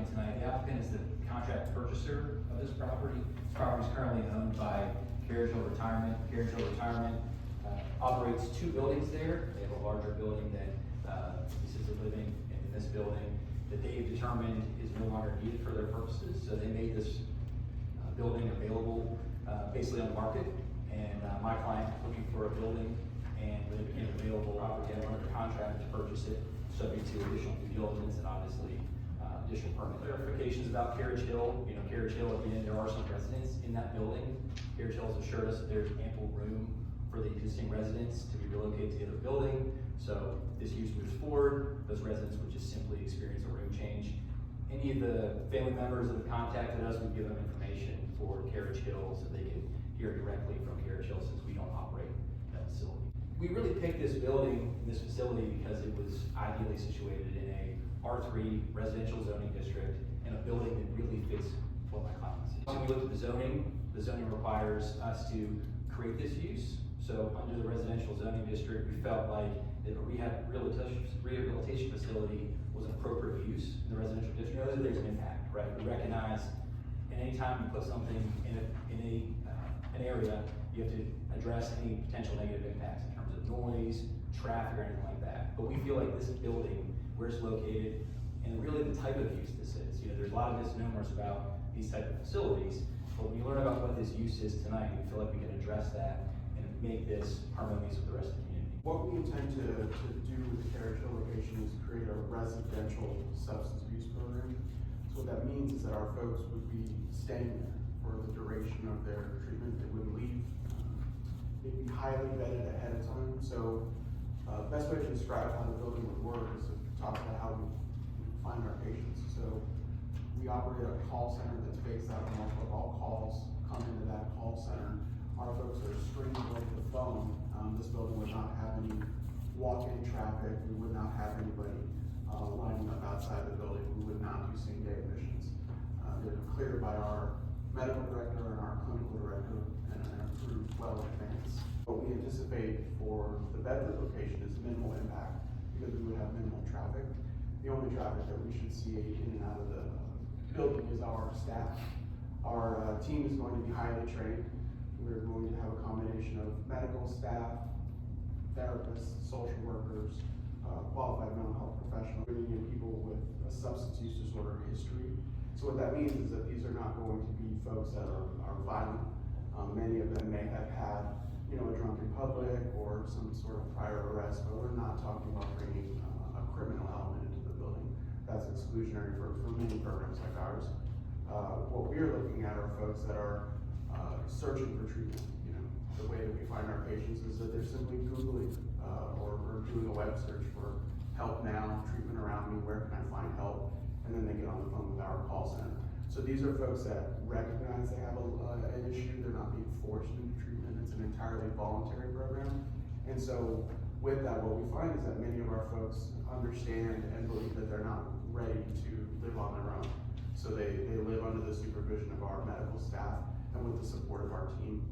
applicant tonight. The applicant is the contract purchaser of this property. This property is currently owned by Carriage Hill Retirement. Carriage Hill Retirement operates 2 buildings there. They have a larger building that assisted living in this building that they've determined is no longer needed for their purposes. So they made this building available basically on the market. And my client was looking for a building, and when it became available, property had under contract to purchase it, subject to additional due diligence and obviously additional permit clarifications about Carriage Hill. You know, Carriage Hill, again, there are some residents in that building. Carriage Hill has assured us that there's ample room for the existing residents to be relocated to the other building. So if this use moves forward, those residents would just simply experience a room change. Any of the family members that have contacted us, we give them information for Carriage Hill so they can hear directly from Carriage Hill, since we don't operate that facility. We really picked this building, this facility, because it was ideally situated in a R3 residential zoning district and a building that really fits what my client wants. When we looked at the zoning requires us to create this use. So under the residential zoning district, we felt like that a rehabilitation facility was an appropriate use in the residential district. We know that there's an impact, right? We recognize, and anytime you put something in an area, you have to address any potential negative impacts in terms of noise, traffic, or anything like that. But we feel like this building, where it's located, and really the type of use this is. You know, there's a lot of misnomers about these type of facilities, but when you learn about what this use is tonight, we feel like we can address that and make this harmonious with the rest of the community. What we intend to do with the Carriage Hill location is create a residential substance abuse program. So what that means is that our folks would be staying there for the duration of their treatment. They wouldn't leave. They'd be highly vetted ahead of time. So best way to describe how the building would work is to talk about how we find our patients. So we operate a call center that's based out of Norfolk. All calls come into that call center. Our folks are screened with the phone. This building would not have any walk-in traffic. We would not have anybody lining up outside the building. We would not do same-day admissions. They're cleared by our medical director and our clinical director and approved well in advance. What we anticipate for the Bedford location is minimal impact because we would have minimal traffic. The only traffic that we should see in and out of the building is our staff. Our team is going to be highly trained. We're going to have a combination of medical staff, therapists, social workers, qualified mental health professionals, bringing in people with a substance use disorder history. So what that means is that these are not going to be folks that are violent. Many of them may have had, you know, a drunk in public or some sort of prior arrest, but we're not talking about bringing a criminal element into the building. That's exclusionary for many programs like ours. What we're looking at are folks that are searching for treatment. You know, the way that we find our patients is that they're simply Googling or doing a web search for help now, treatment around me, where can I find help? And then they get on the phone with our call center. So these are folks that recognize they have an issue. They're not being forced into treatment. It's an entirely voluntary program. And so with that, what we find is that many of our folks understand and believe that they're not ready to live on their own. So they live under the supervision of our medical staff and with the support of our team.